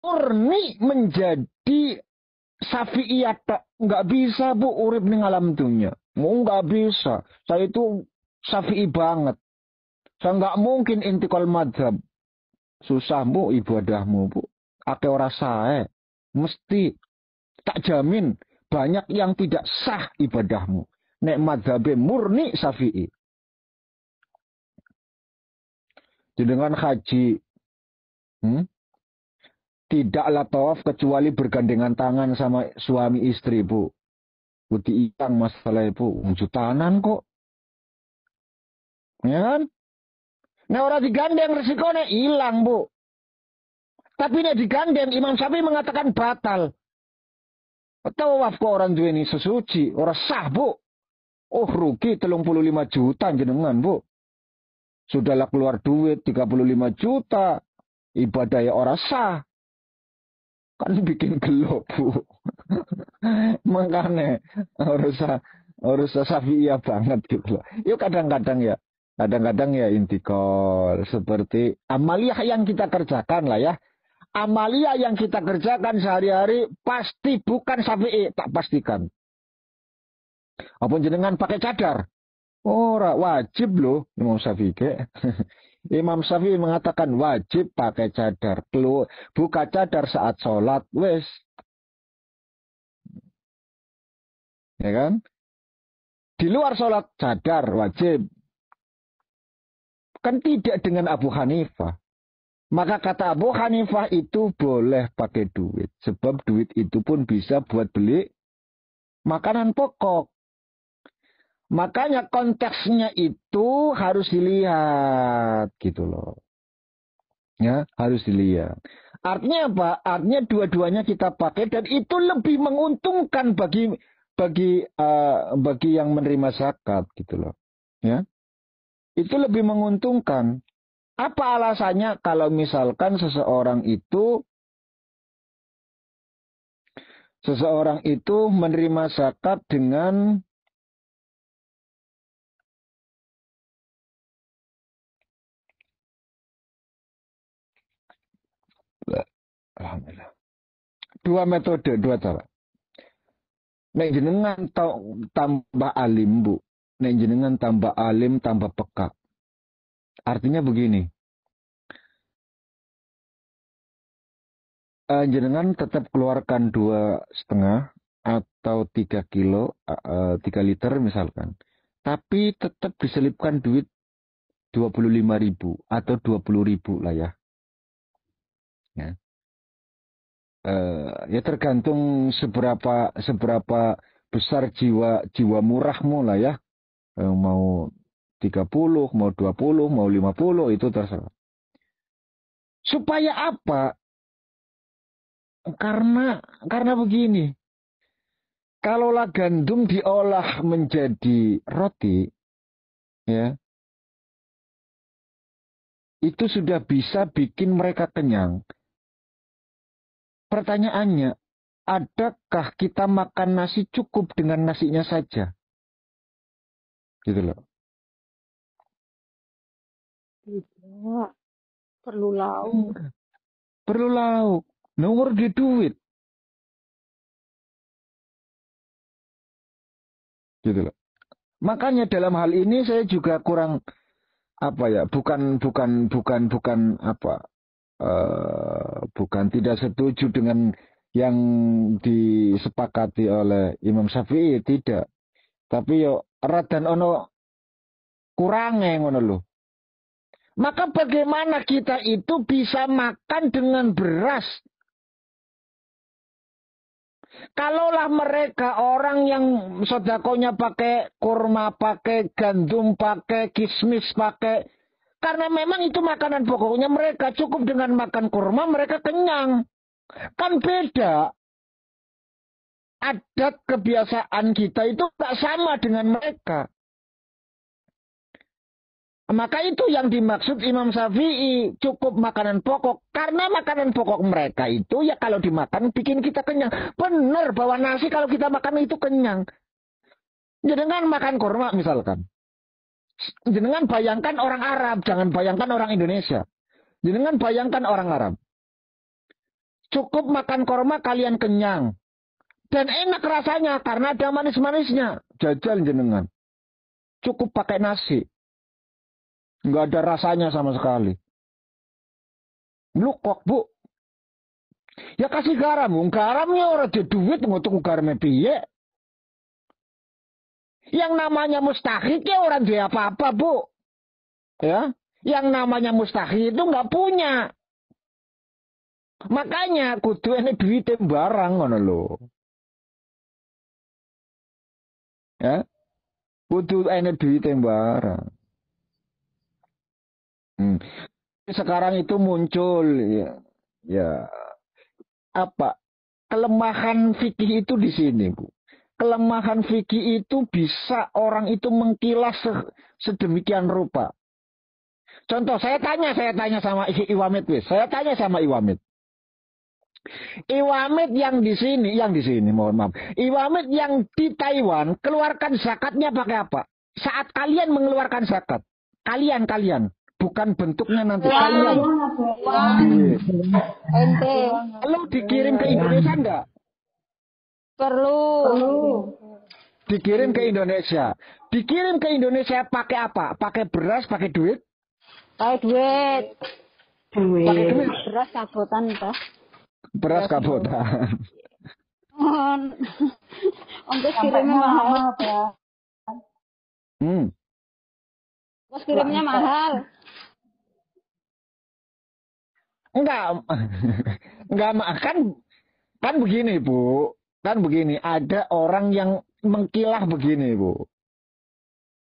murni menjadi Syafi'iyah, nggak bisa, Bu, urip ning alam dunya. Mau nggak bisa. Saya itu Syafi'i banget. Saya nggak mungkin intikal madhab. Susah, Bu, ibadahmu, Bu. Ake ora sae. Mesti tak jamin banyak yang tidak sah ibadahmu. Nek madhabe murni Syafi'i. Dengan haji. Tidaklah tawaf kecuali bergandengan tangan sama suami istri, Bu. Budi ilang masalah Bu. Jutanan kok. Ya kan? Nah orang digandeng resikonya hilang, Bu. Tapi nek digandeng Imam Syafi'i mengatakan batal. Tawaf kok orang duwe ini sesuci, orang sah, Bu. Oh rugi 35 juta jenengan, Bu. Sudahlah keluar duit 35 juta. Ibadah ya orang sah. Kan bikin gelo, Bu. Makanya harus Syafi'iyah banget gitu loh. Yuk kadang-kadang ya intikal seperti amaliyah yang kita kerjakan lah ya. Amaliyah yang kita kerjakan sehari-hari pasti bukan Syafi'i, tak pastikan. Apa jenengan pakai cadar? Ora wajib loh Imam Syafi'i. Imam Syafi'i mengatakan wajib pakai cadar. Buka cadar saat sholat, wes. Ya kan? Di luar sholat cadar wajib. Kan tidak dengan Abu Hanifah. Maka kata Abu Hanifah itu boleh pakai duit. Sebab duit itu pun bisa buat beli makanan pokok. Makanya konteksnya itu harus dilihat gitu loh. Ya, harus dilihat. Artinya apa? Artinya dua-duanya kita pakai dan itu lebih menguntungkan bagi yang menerima zakat gitu loh. Ya. Itu lebih menguntungkan. Apa alasannya kalau misalkan seseorang itu menerima zakat dengan alhamdulillah. Dua metode, dua cara. Nek jenengan tambah alim, Bu. Nek jenengan tambah alim, tambah peka. Artinya begini. Jenengan tetap keluarkan 2,5 atau 3 kilo, 3 liter misalkan. Tapi tetap diselipkan duit 25.000 atau 20.000 lah ya. Ya tergantung seberapa besar jiwa murahmu lah ya. Mau 30, mau 20, mau 50 itu terserah. Supaya apa? Karena begini. Kalaulah gandum diolah menjadi roti, ya, itu sudah bisa bikin mereka kenyang. Pertanyaannya, adakah kita makan nasi cukup dengan nasinya saja? Gitu loh. Tidak. Perlu lauk. Perlu lauk. Nomor di duit. Gitu loh. Makanya dalam hal ini saya juga kurang bukan tidak setuju dengan yang disepakati oleh Imam Syafi'i, tidak. Tapi yo radan ono kurangnya ngono loh. Maka bagaimana kita itu bisa makan dengan beras? Kalaulah mereka orang yang sodakonya pakai kurma, pakai gandum, pakai kismis, karena memang itu makanan pokoknya mereka, cukup dengan makan kurma mereka kenyang. Kan beda. Adat kebiasaan kita itu tak sama dengan mereka. Maka itu yang dimaksud Imam Syafi'i, cukup makanan pokok. Karena makanan pokok mereka itu ya kalau dimakan bikin kita kenyang. Benar bahwa nasi kalau kita makan itu kenyang. Jangan makan kurma misalkan. Jangan bayangkan orang Arab, jangan bayangkan orang Indonesia. Jangan bayangkan orang Arab. Cukup makan kurma kalian kenyang. Dan enak rasanya karena ada manis-manisnya. Jajal jenengan. Cukup pakai nasi. Nggak ada rasanya sama sekali. Lu kok, Bu? Ya kasih garam. Garamnya orang di duit ngutuk garamnya piye. Yang namanya mustahik ya orang dia apa-apa, Bu. Ya, yang namanya mustahik itu nggak punya. Makanya kudu ini duitnya barang ngono lho. Ya. Kudu ini duitnya barang. Sekarang itu muncul ya kelemahan fikih itu di sini, Bu. Kelemahan fikih itu bisa orang itu mengkilas sedemikian rupa. Contoh, saya tanya sama Iwamit, wis. Saya tanya sama Iwamit. Iwamit yang di sini, mohon maaf. Iwamit yang di Taiwan, keluarkan zakatnya pakai apa? Saat kalian mengeluarkan zakat, kalian. Bukan bentuknya nanti kalian. Ente. Lalu dikirim ke Indonesia enggak? Perlu. Dikirim ke Indonesia. Dikirim ke Indonesia pakai apa? Pakai beras, pakai duit? Tahu duit. Duit. Beras kabotan toh. Beras kabotan. Ongkos kirimnya mahal. Ongkos kirimnya mahal. Enggak kan begini Bu, kan begini, ada orang yang mengkilah begini Bu.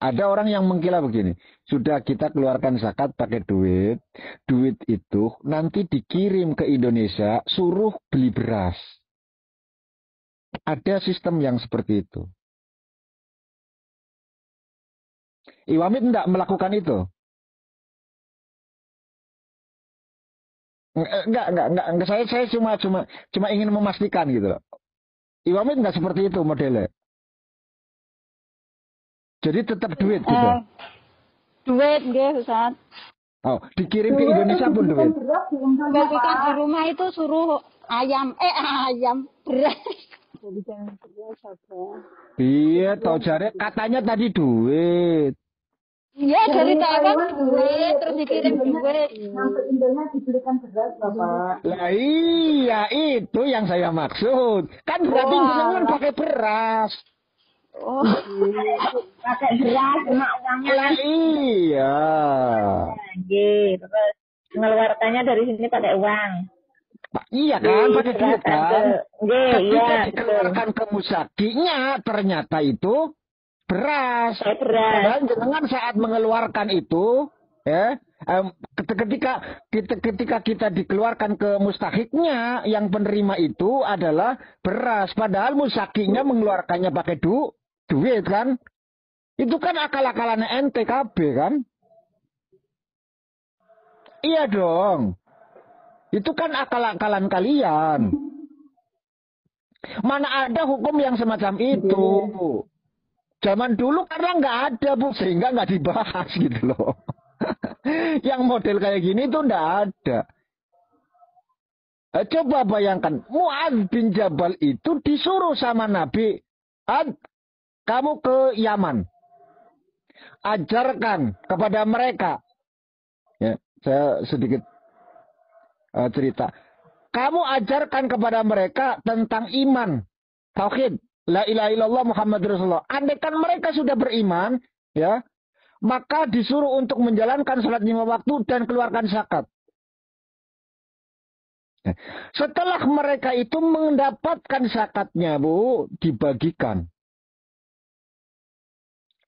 Ada orang yang mengkilah begini, sudah kita keluarkan zakat pakai duit, duit itu nanti dikirim ke Indonesia, suruh beli beras. Ada sistem yang seperti itu. Iwamid enggak melakukan itu? Enggak. Saya cuma ingin memastikan gitu loh. Iwamid enggak seperti itu modelnya. Jadi tetap duit gitu. Duit nggih, Ustaz. Oh, dikirim ke Indonesia pun duit. Bagikan di rumah itu suruh ayam beras. Jadi jangan beras apa. Iya, tau jare katanya tadi duit. Iya, dari Taiwan duit terus dikirim duit. Sampai Indonesia dibelikan beras, Bapak. Lah iya, itu yang saya maksud. Kan berarti jenengan pakai beras. Oh, Pakai beras, cuma uangnya Lah iya. lagi. Terus mengeluarkannya dari sini pakai uang. Iya kan, pakai duit kan. Iya, Ketika dikeluarkan ke musakinya, ternyata itu beras. beras. Padahal jenengan saat mengeluarkan itu, ya, ketika kita dikeluarkan ke mustahiknya, yang penerima itu adalah beras. Padahal musakinya mengeluarkannya pakai duit kan. Itu kan akal-akalannya NTKB kan. Iya dong. Itu kan akal-akalan kalian. Mana ada hukum yang semacam itu. Zaman dulu karena nggak ada Bu, sehingga nggak dibahas gitu loh. Yang model kayak gini tuh nggak ada. Coba bayangkan, Mu'adz bin Jabal itu disuruh sama Nabi, kamu ke Yaman, ajarkan kepada mereka. Ya, saya sedikit cerita. Kamu ajarkan kepada mereka tentang iman, tauhid, la ilaha illallah Muhammad Rasulullah. Andaikan mereka sudah beriman, ya, maka disuruh untuk menjalankan salat 5 waktu dan keluarkan zakat. Setelah mereka itu mendapatkan zakatnya, Bu, dibagikan.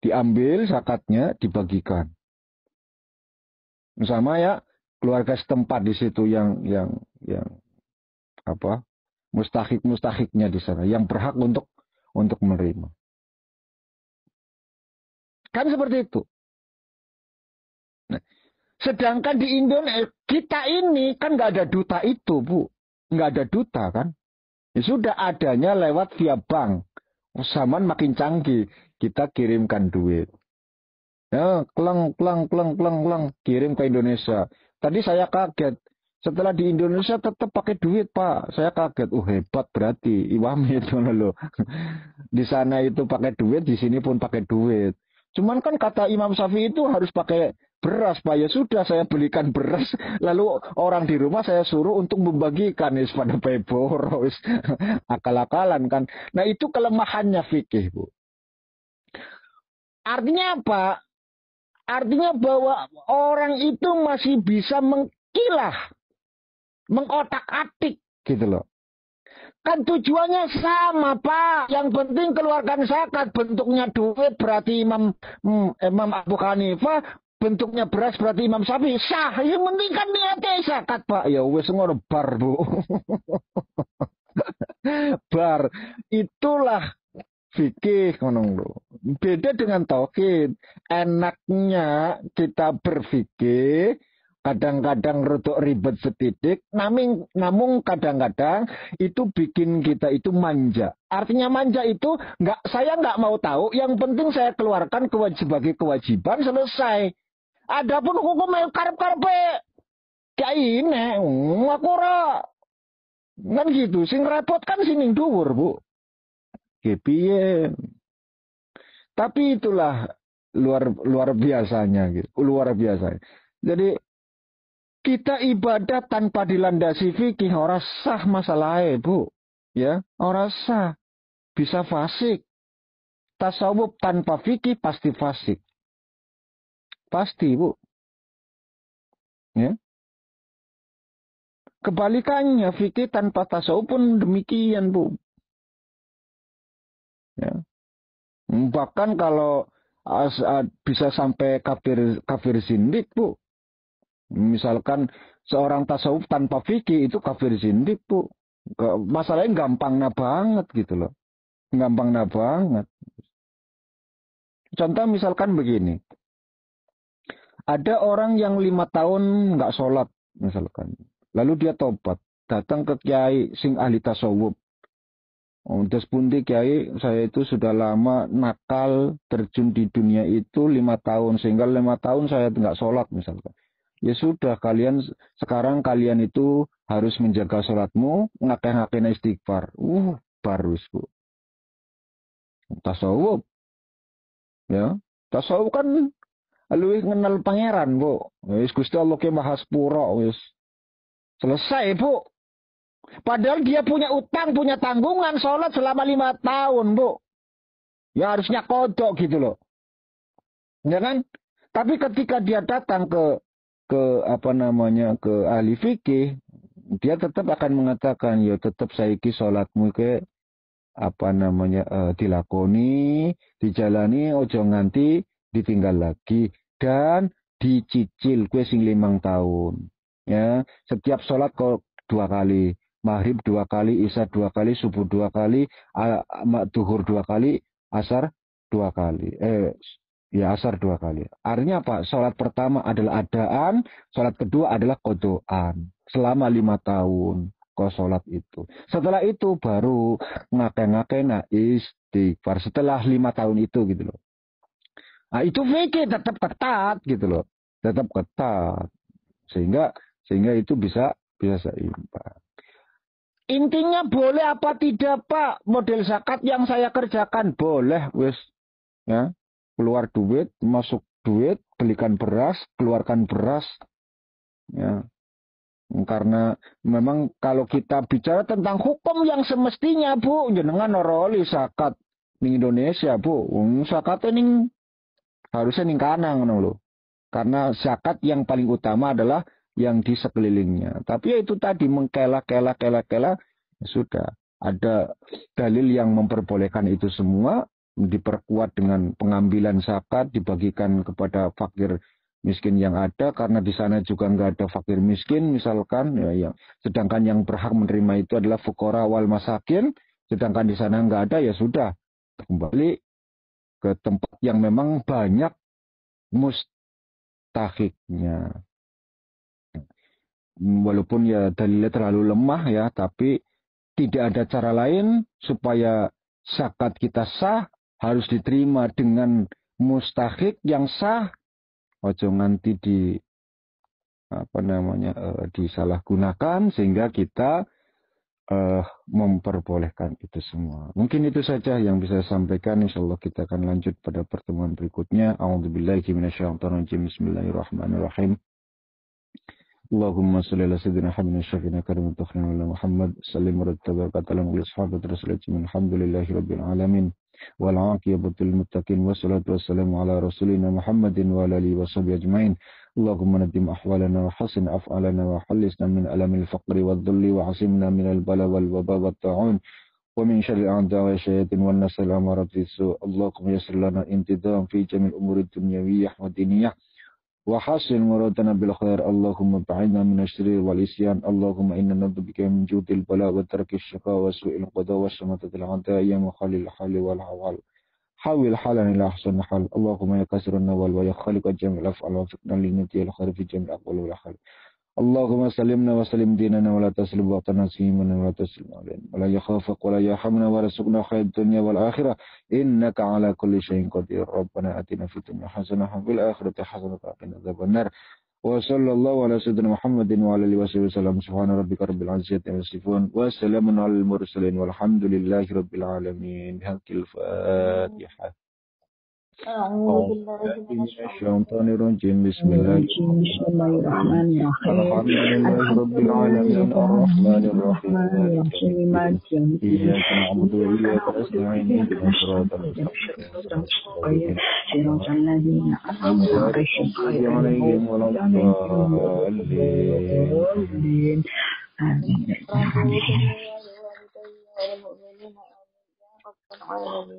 Diambil zakatnya, dibagikan. Sama ya, keluarga setempat di situ yang apa? Mustahiknya di sana, yang berhak untuk menerima. Kan seperti itu. Nah, sedangkan di Indonesia, kita ini kan nggak ada duta itu, Bu. Nggak ada duta kan. Ya sudah, adanya lewat via bank. Zaman makin canggih, kita kirimkan duit. Ya, kleng, kirim ke Indonesia. Tadi saya kaget. Setelah di Indonesia tetap pakai duit, Pak. Saya kaget. Hebat berarti. Iwamid loh. Di sana itu pakai duit, di sini pun pakai duit. Cuman kan kata Imam Syafi'i itu harus pakai beras, Pak. Ya sudah, saya belikan beras. Lalu orang di rumah saya suruh untuk membagikan. Pada pebor. Akal-akalan kan. Nah itu kelemahannya fikih, Bu. Artinya apa? Artinya bahwa orang itu masih bisa mengkilah, mengotak-atik gitu loh. Kan tujuannya sama, Pak. Yang penting keluarkan zakat, bentuknya duit berarti Imam Abu Hanifah, bentuknya beras berarti Imam Syafi'i. Sah, yang penting kan niatnya zakat, Pak. Ya wes ngono bar, Bu. Bar. Itulah fikih ngono. Beda dengan tauhid. Enaknya kita berfikih, kadang-kadang rodok ribet setitik, namun kadang-kadang itu bikin kita itu manja. Artinya manja itu saya nggak mau tahu, yang penting saya keluarkan sebagai kewajiban, selesai. Adapun hukum karep-karepe kayak ini, aku ora kan gitu. Sing repot kan sing dhuwur, Bu. Kepiye. Tapi itulah luar biasanya gitu. Luar biasa. Jadi kita ibadah tanpa dilandasi fikih ora sah masalahnya, Bu. Ya, ora sah. Bisa fasik. Tasawuf tanpa fikih pasti fasik. Pasti, Bu. Ya. Kebalikannya, fikih tanpa tasawuf pun demikian, Bu. Ya. Bahkan kalau bisa sampai kafir zindik, Bu. Misalkan seorang tasawuf tanpa fikih itu kafir zindik, Bu. Masalahnya gampangnya banget gitu loh. Gampangnya banget. Contoh misalkan begini. Ada orang yang 5 tahun nggak sholat misalkan. Lalu dia tobat. Datang ke kiai sing ahli tasawuf. Oh, terus pundi kiai, saya itu sudah lama nakal terjun di dunia itu 5 tahun. Sehingga 5 tahun saya nggak sholat misalkan. Ya sudah, sekarang kalian itu harus menjaga sholatmu, ngakeh-ngakeh istighfar. Barus, Bu. Tasawuf. Ya. Tasawuf kan luwih ngenal pangeran, Bu. Wis Gusti Allah ke Maha Sepura wis. Selesai, Bu. Padahal dia punya utang, punya tanggungan sholat selama 5 tahun, Bu. Ya harusnya kodok gitu loh. Ya kan? Tapi ketika dia datang ke ahli fikih, dia tetap akan mengatakan, ya tetap saiki sholatmu ke dilakoni, dijalani, ojo nganti ditinggal lagi dan dicicil kue sing 5 tahun. Ya, setiap sholat kok 2 kali, maghrib 2 kali, isya 2 kali, subuh 2 kali, duhur 2 kali, asar 2 kali. Asar 2 kali. Artinya apa? Sholat pertama adalah adaan, sholat kedua adalah kodoan. Selama 5 tahun kau sholat itu. Setelah itu baru ngake-ngake istighfar. Setelah 5 tahun itu gitu loh. Nah itu fikih tetap ketat gitu loh. Tetap ketat. Sehingga itu bisa seimbang. Intinya boleh apa tidak, Pak? Model zakat yang saya kerjakan boleh, wis. Ya. Keluar duit, masuk duit, belikan beras, keluarkan beras. Ya. Karena memang kalau kita bicara tentang hukum yang semestinya, Bu, jenengan oroli zakat di Indonesia, Bu. Zakat ini harusnya ning kanang lho. Karena zakat yang paling utama adalah yang di sekelilingnya. Tapi ya itu tadi mengkela, ya sudah. Ada dalil yang memperbolehkan itu semua, diperkuat dengan pengambilan zakat, dibagikan kepada fakir miskin yang ada, karena di sana juga nggak ada fakir miskin misalkan, sedangkan yang berhak menerima itu adalah fuqara wal masakin, sedangkan di sana nggak ada, ya sudah kembali ke tempat yang memang banyak mustahiknya. Walaupun ya dalilnya terlalu lemah ya, tapi tidak ada cara lain supaya zakat kita sah, harus diterima dengan mustahik yang sah. Ojo nganti disalahgunakan sehingga kita memperbolehkan itu semua. Mungkin itu saja yang bisa saya sampaikan. Insyaallah kita akan lanjut pada pertemuan berikutnya. A'udzubillahi minasyaitonirrajim. Bismillahirrahmanirrahim. Allahumma salli ala sayyidina Muhammadin syafi'ina karim tukhrin ala Muhammad sallim murattaba qatalan wa sahabat rasulullah alhamdulillahi rabbil alamin wal aqibatu lil muttaqin wassalatu wassalamu ala rasulina Muhammadin wa ala alihi washabihi ajmain. Allahumma nadim ahwalana wa hasin af'alana wa hallisna min alamil faqri wad dhulli wa asimna min al bala wal waba wat ta'un wa min syarri a'da wa syayatin wan nasal amarati su. Allahumma yassir lana intidam fi jamil umuri dunyawiyyah wa diniyah وحسن مرادنا بالخير. اللهم بعدنا من الشرير والإسيان. اللهم إنا نعوذ بك من جود البلاء وترك الشقاء وسوء القضاء وشماتة الأعداء يا مخلي الحال والحوال حول حالنا إلى أحسن حال. اللهم يا كسر النوال ويا خالق جميع الأفعال وفقنا للنتي الخير في جميع الأقوال والأحوال. اللهم سلمنا وسلم ديننا ولا تسلم وطنا سيمنا ولا تسلم علينا ولا يخافك ولا يرحمنا ورزقنا خير الدنيا والآخرة إنك على كل شيء قدير. ربنا آتنا في الدنيا حسنة وفي الآخرة حسنة وقنا عذاب النار. وصلى الله على سيدنا محمد وعلى آله وصحبه وسلم. سبحان ربك رب العزة عما يصفون وسلام على المرسلين والحمد لله رب العالمين. بحق الفاتحة. Minasyaitonirrajim. Bismillahirrahmanirrahim. Alhamdulillahirabbil alamin arrahmanir rahim. Iyyaka na'budu wa iyyaka nasta'in. Ihdinas siratal mustaqim. Siratal ladzina an'amta 'alaihim waladdallin.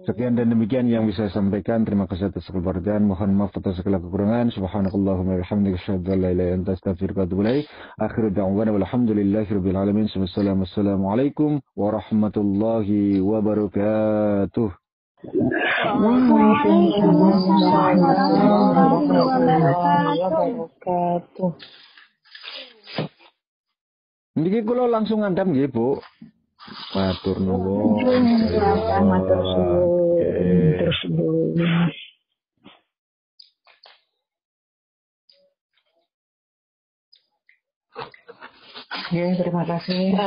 Sekian dan demikian yang bisa saya sampaikan. Terima kasih atas kepercayaan. Mohon maaf atas segala kekurangan. Subhanakallahumma wa bihamdika asyhadu an la ilaha illa anta astaghfiruka wa atubu ilaik. Akhiru da'wana walhamdulillahirabbil alamin. Wassalamualaikum warahmatullahi wabarakatuh. Waalaikumsalam warahmatullahi wabarakatuh. Niki kula langsung ngandam nggih, Bu. Matur nuwun. Matur suwun. Ya, terima kasih.